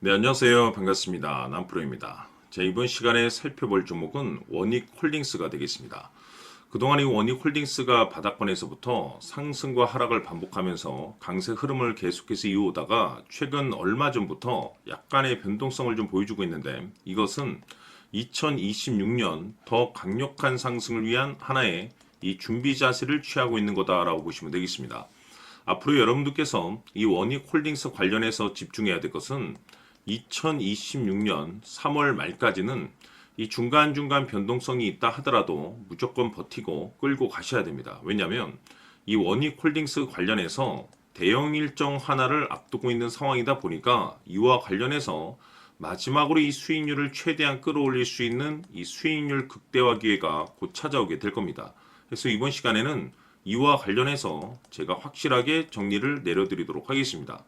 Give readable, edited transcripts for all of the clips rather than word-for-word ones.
네, 안녕하세요. 반갑습니다. 남프로입니다. 자, 이번 시간에 살펴볼 종목은 원익홀딩스가 되겠습니다. 그동안 이 원익홀딩스가 바닥권에서부터 상승과 하락을 반복하면서 강세 흐름을 계속해서 이어오다가 최근 얼마 전부터 약간의 변동성을 좀 보여주고 있는데, 이것은 2026년 더 강력한 상승을 위한 하나의 이 준비 자세를 취하고 있는 거다라고 보시면 되겠습니다. 앞으로 여러분들께서 이 원익홀딩스 관련해서 집중해야 될 것은 2026년 3월 말까지는 이 중간중간 변동성이 있다 하더라도 무조건 버티고 끌고 가셔야 됩니다. 왜냐하면 이 원익홀딩스 관련해서 대형 일정 하나를 앞두고 있는 상황이다 보니까 이와 관련해서 마지막으로 이 수익률을 최대한 끌어올릴 수 있는 이 수익률 극대화 기회가 곧 찾아오게 될 겁니다. 그래서 이번 시간에는 이와 관련해서 제가 확실하게 정리를 내려드리도록 하겠습니다.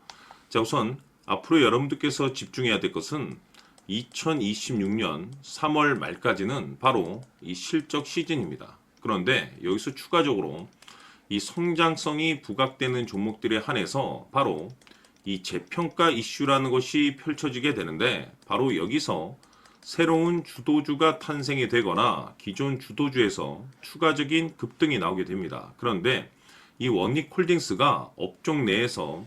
자, 우선 앞으로 여러분들께서 집중해야 될 것은 2026년 3월 말까지는 바로 이 실적 시즌입니다. 그런데 여기서 추가적으로 이 성장성이 부각되는 종목들에 한해서 바로 이 재평가 이슈라는 것이 펼쳐지게 되는데, 바로 여기서 새로운 주도주가 탄생이 되거나 기존 주도주에서 추가적인 급등이 나오게 됩니다. 그런데 이 원익홀딩스가 업종 내에서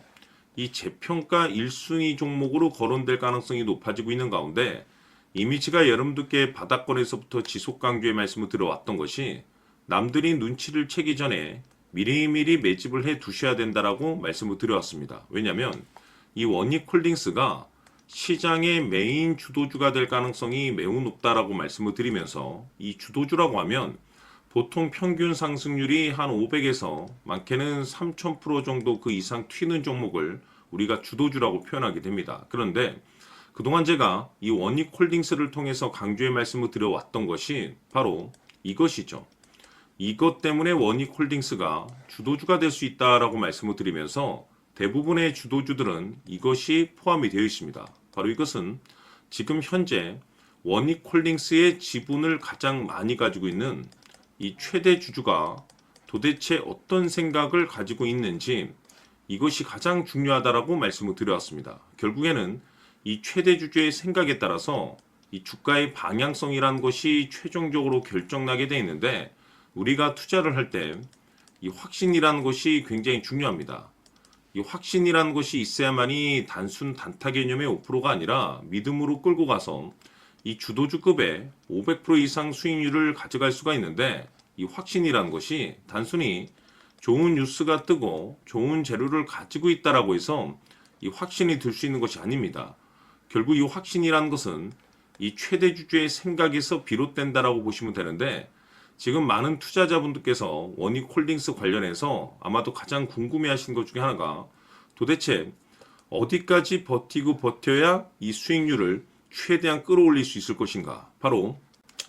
이 재평가 1순위 종목으로 거론될 가능성이 높아지고 있는 가운데, 이미 제가 여러분들께 바닥권에서부터 지속 강조의 말씀을 들어왔던 것이 남들이 눈치를 채기 전에 미리미리 매집을 해 두셔야 된다라고 말씀을 드려왔습니다. 왜냐하면 이 원익홀딩스가 시장의 메인 주도주가 될 가능성이 매우 높다라고 말씀을 드리면서, 이 주도주라고 하면 보통 평균 상승률이 한 500에서 많게는 3000% 정도 그 이상 튀는 종목을 우리가 주도주라고 표현하게 됩니다. 그런데 그동안 제가 이 원익홀딩스를 통해서 강조의 말씀을 드려왔던 것이 바로 이것이죠. 이것 때문에 원익홀딩스가 주도주가 될 수 있다라고 말씀을 드리면서 대부분의 주도주들은 이것이 포함이 되어 있습니다. 바로 이것은 지금 현재 원익홀딩스의 지분을 가장 많이 가지고 있는 이 최대 주주가 도대체 어떤 생각을 가지고 있는지, 이것이 가장 중요하다라고 말씀을 드려왔습니다. 결국에는 이 최대 주주의 생각에 따라서 이 주가의 방향성이라는 것이 최종적으로 결정나게 되어 있는데, 우리가 투자를 할 때 이 확신이라는 것이 굉장히 중요합니다. 이 확신이라는 것이 있어야만이 단순 단타 개념의 5%가 아니라 믿음으로 끌고 가서 이 주도주급의 500% 이상 수익률을 가져갈 수가 있는데, 이 확신이라는 것이 단순히 좋은 뉴스가 뜨고 좋은 재료를 가지고 있다라고 해서 이 확신이 들 수 있는 것이 아닙니다. 결국 이 확신이라는 것은 이 최대 주주의 생각에서 비롯된다라고 보시면 되는데, 지금 많은 투자자분들께서 원익홀딩스 관련해서 아마도 가장 궁금해하시는 것 중에 하나가 도대체 어디까지 버티고 버텨야 이 수익률을 최대한 끌어올릴 수 있을 것인가, 바로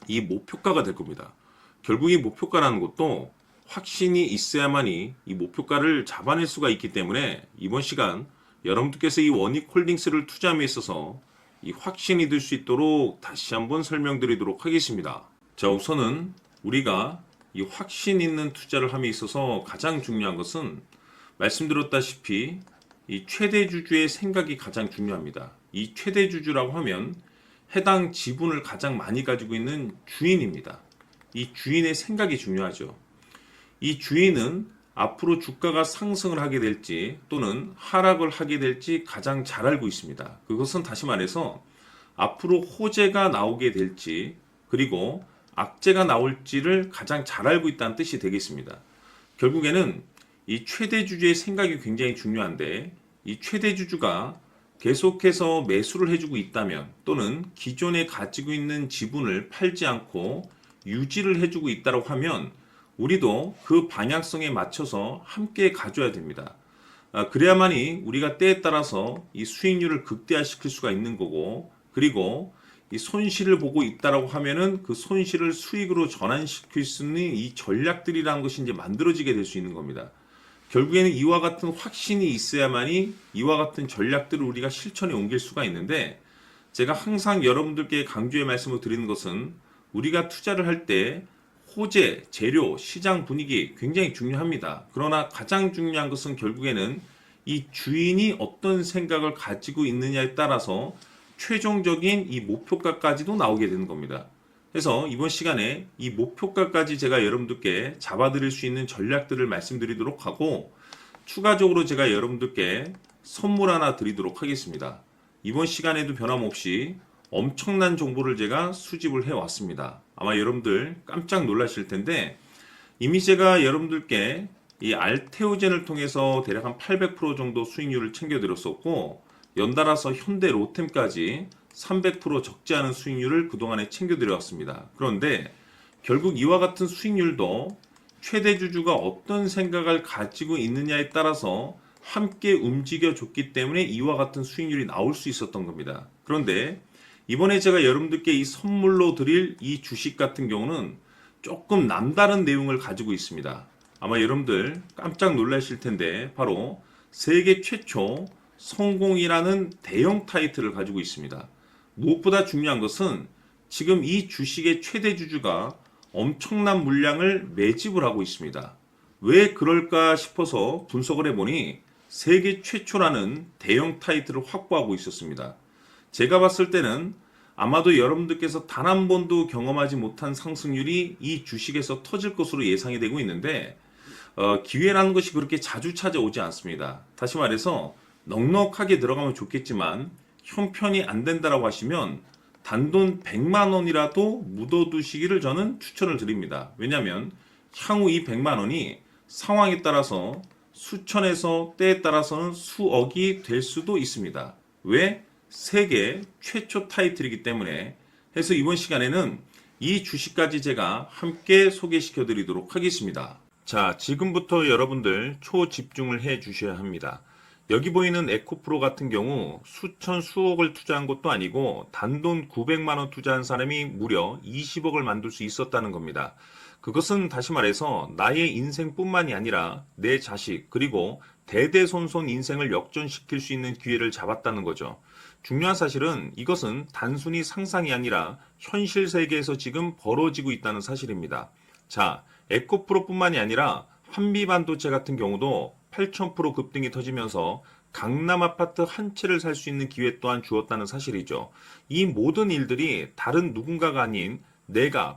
이 목표가가 될 겁니다. 결국 이 목표가라는 것도 확신이 있어야만이 이 목표가를 잡아낼 수가 있기 때문에 이번 시간 여러분들께서 이 원익홀딩스를 투자함에 있어서 이 확신이 들 수 있도록 다시 한번 설명드리도록 하겠습니다. 자, 우선은 우리가 이 확신 있는 투자를 함에 있어서 가장 중요한 것은 말씀드렸다시피 이 최대 주주의 생각이 가장 중요합니다. 이 최대 주주라고 하면 해당 지분을 가장 많이 가지고 있는 주인입니다. 이 주인의 생각이 중요하죠. 이 주인은 앞으로 주가가 상승을 하게 될지 또는 하락을 하게 될지 가장 잘 알고 있습니다. 그것은 다시 말해서 앞으로 호재가 나오게 될지 그리고 악재가 나올지를 가장 잘 알고 있다는 뜻이 되겠습니다. 결국에는 이 최대 주주의 생각이 굉장히 중요한데, 이 최대 주주가 계속해서 매수를 해주고 있다면 또는 기존에 가지고 있는 지분을 팔지 않고 유지를 해주고 있다고 하면 우리도 그 방향성에 맞춰서 함께 가져야 됩니다. 그래야만이 우리가 때에 따라서 이 수익률을 극대화시킬 수가 있는 거고, 그리고 이 손실을 보고 있다라고 하면은 그 손실을 수익으로 전환시킬 수 있는 이 전략들이라는 것이 이제 만들어지게 될 수 있는 겁니다. 결국에는 이와 같은 확신이 있어야만이 이와 같은 전략들을 우리가 실천에 옮길 수가 있는데, 제가 항상 여러분들께 강조의 말씀을 드리는 것은 우리가 투자를 할 때 호재, 재료, 시장 분위기 굉장히 중요합니다. 그러나 가장 중요한 것은 결국에는 이 주인이 어떤 생각을 가지고 있느냐에 따라서 최종적인 이 목표가까지도 나오게 되는 겁니다. 그래서 이번 시간에 이 목표가까지 제가 여러분들께 잡아드릴 수 있는 전략들을 말씀드리도록 하고, 추가적으로 제가 여러분들께 선물 하나 드리도록 하겠습니다. 이번 시간에도 변함없이 엄청난 정보를 제가 수집을 해왔습니다. 아마 여러분들 깜짝 놀라실 텐데, 이미 제가 여러분들께 이 알테오젠을 통해서 대략 한 800% 정도 수익률을 챙겨드렸었고, 연달아서 현대 로템까지 300% 적지 않은 수익률을 그동안에 챙겨드려왔습니다. 그런데 결국 이와 같은 수익률도 최대 주주가 어떤 생각을 가지고 있느냐에 따라서 함께 움직여줬기 때문에 이와 같은 수익률이 나올 수 있었던 겁니다. 그런데 이번에 제가 여러분들께 이 선물로 드릴 이 주식 같은 경우는 조금 남다른 내용을 가지고 있습니다. 아마 여러분들 깜짝 놀라실 텐데, 바로 세계 최초 성공이라는 대형 타이틀을 가지고 있습니다. 무엇보다 중요한 것은 지금 이 주식의 최대 주주가 엄청난 물량을 매집을 하고 있습니다. 왜 그럴까 싶어서 분석을 해보니 세계 최초라는 대형 타이틀을 확보하고 있었습니다. 제가 봤을 때는 아마도 여러분들께서 단 한 번도 경험하지 못한 상승률이 이 주식에서 터질 것으로 예상이 되고 있는데, 기회라는 것이 그렇게 자주 찾아오지 않습니다. 다시 말해서 넉넉하게 들어가면 좋겠지만 형편이 안 된다라고 하시면 단돈 100만 원이라도 묻어두시기를 저는 추천을 드립니다. 왜냐하면 향후 이 100만 원이 상황에 따라서 수천에서 때에 따라서는 수억이 될 수도 있습니다. 왜? 세계 최초 타이틀이기 때문에. 해서 이번 시간에는 이 주식까지 제가 함께 소개시켜 드리도록 하겠습니다. 자, 지금부터 여러분들 초집중을 해 주셔야 합니다. 여기 보이는 에코프로 같은 경우 수천 수억을 투자한 것도 아니고 단돈 900만 원 투자한 사람이 무려 20억을 만들 수 있었다는 겁니다. 그것은 다시 말해서 나의 인생뿐만이 아니라 내 자식 그리고 대대손손 인생을 역전시킬 수 있는 기회를 잡았다는 거죠. 중요한 사실은 이것은 단순히 상상이 아니라 현실 세계에서 지금 벌어지고 있다는 사실입니다. 자, 에코프로뿐만이 아니라 한미반도체 같은 경우도 8,000% 급등이 터지면서 강남 아파트 한 채를 살 수 있는 기회 또한 주었다는 사실이죠. 이 모든 일들이 다른 누군가가 아닌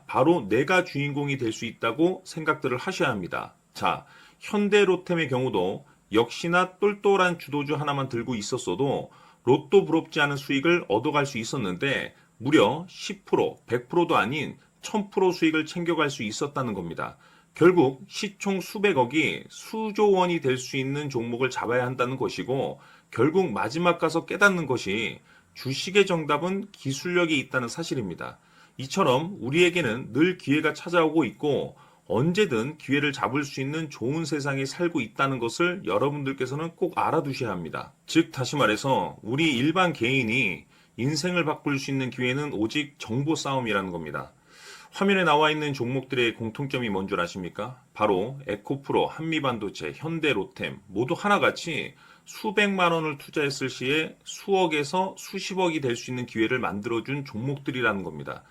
바로 내가 주인공이 될 수 있다고 생각들을 하셔야 합니다. 자, 현대로템의 경우도 역시나 똘똘한 주도주 하나만 들고 있었어도 로또 부럽지 않은 수익을 얻어갈 수 있었는데 무려 10%, 100%도 아닌 1000% 수익을 챙겨갈 수 있었다는 겁니다. 결국 시총 수백억이 수조 원이 될 수 있는 종목을 잡아야 한다는 것이고, 결국 마지막 가서 깨닫는 것이 주식의 정답은 기술력이 있다는 사실입니다. 이처럼 우리에게는 늘 기회가 찾아오고 있고 언제든 기회를 잡을 수 있는 좋은 세상에 살고 있다는 것을 여러분들께서는 꼭 알아두셔야 합니다. 즉 다시 말해서 우리 일반 개인이 인생을 바꿀 수 있는 기회는 오직 정보 싸움이라는 겁니다. 화면에 나와 있는 종목들의 공통점이 뭔 줄 아십니까? 바로 에코프로, 한미반도체, 현대로템 모두 하나같이 수백만 원을 투자했을 시에 수억에서 수십억이 될 수 있는 기회를 만들어준 종목들이라는 겁니다.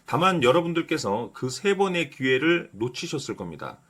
다만 여러분들께서 그 세 번의 기회를 놓치셨을 겁니다.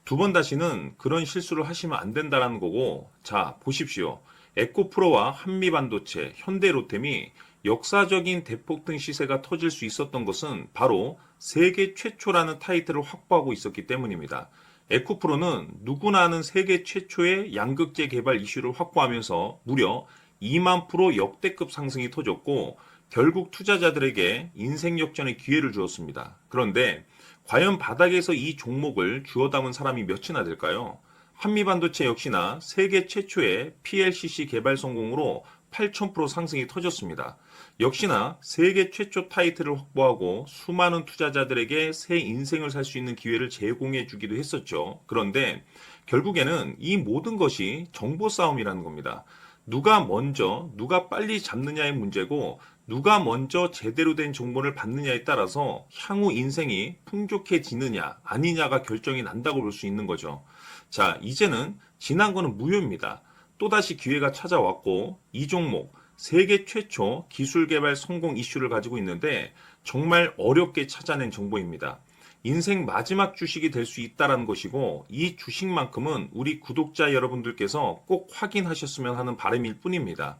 두 번 다시는 그런 실수를 하시면 안 된다는 거고, 자 보십시오. 에코프로와 한미반도체, 현대로템이 역사적인 대폭등 시세가 터질 수 있었던 것은 바로 세계 최초라는 타이틀을 확보하고 있었기 때문입니다. 에코프로는 누구나 아는 세계 최초의 양극재 개발 이슈를 확보하면서 무려 2만 프로 역대급 상승이 터졌고 결국 투자자들에게 인생 역전의 기회를 주었습니다. 그런데 과연 바닥에서 이 종목을 주워 담은 사람이 몇이나 될까요? 한미반도체 역시나 세계 최초의 PLCC 개발 성공으로 8,000% 상승이 터졌습니다. 역시나 세계 최초 타이틀을 확보하고 수많은 투자자들에게 새 인생을 살 수 있는 기회를 제공해 주기도 했었죠. 그런데 결국에는 이 모든 것이 정보 싸움이라는 겁니다. 누가 먼저, 누가 빨리 잡느냐의 문제고 누가 먼저 제대로 된 정보를 받느냐에 따라서 향후 인생이 풍족해지느냐 아니냐가 결정이 난다고 볼 수 있는 거죠. 자, 이제는 지난 거는 무효입니다. 또다시 기회가 찾아왔고 이 종목 세계 최초 기술 개발 성공 이슈를 가지고 있는데 정말 어렵게 찾아낸 정보입니다. 인생 마지막 주식이 될 수 있다는 것이고 이 주식만큼은 우리 구독자 여러분들께서 꼭 확인하셨으면 하는 바람일 뿐입니다.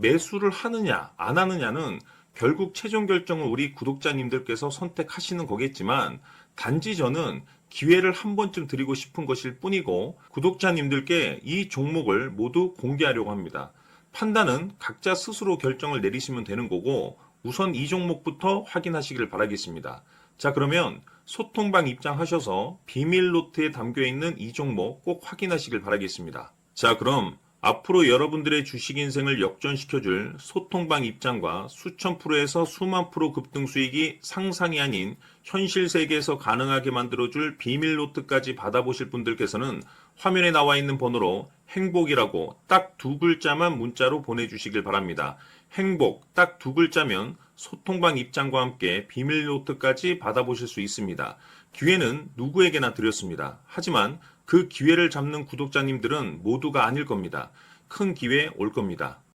매수를 하느냐, 안 하느냐는 결국 최종 결정을 우리 구독자님들께서 선택하시는 거겠지만, 단지 저는 기회를 한 번쯤 드리고 싶은 것일 뿐이고, 구독자님들께 이 종목을 모두 공개하려고 합니다. 판단은 각자 스스로 결정을 내리시면 되는 거고, 우선 이 종목부터 확인하시길 바라겠습니다. 자, 그러면 소통방 입장하셔서 비밀 노트에 담겨 있는 이 종목 꼭 확인하시길 바라겠습니다. 자, 그럼 앞으로 여러분들의 주식 인생을 역전시켜줄 소통방 입장과 수천 프로에서 수만 프로 급등 수익이 상상이 아닌 현실 세계에서 가능하게 만들어줄 비밀 노트까지 받아보실 분들께서는 화면에 나와 있는 번호로 행복이라고 딱 두 글자만 문자로 보내주시길 바랍니다. 행복 딱 두 글자면 소통방 입장과 함께 비밀 노트까지 받아보실 수 있습니다. 기회는 누구에게나 드렸습니다. 하지만 그 기회를 잡는 구독자님들은 모두가 아닐 겁니다. 큰 기회 올 겁니다.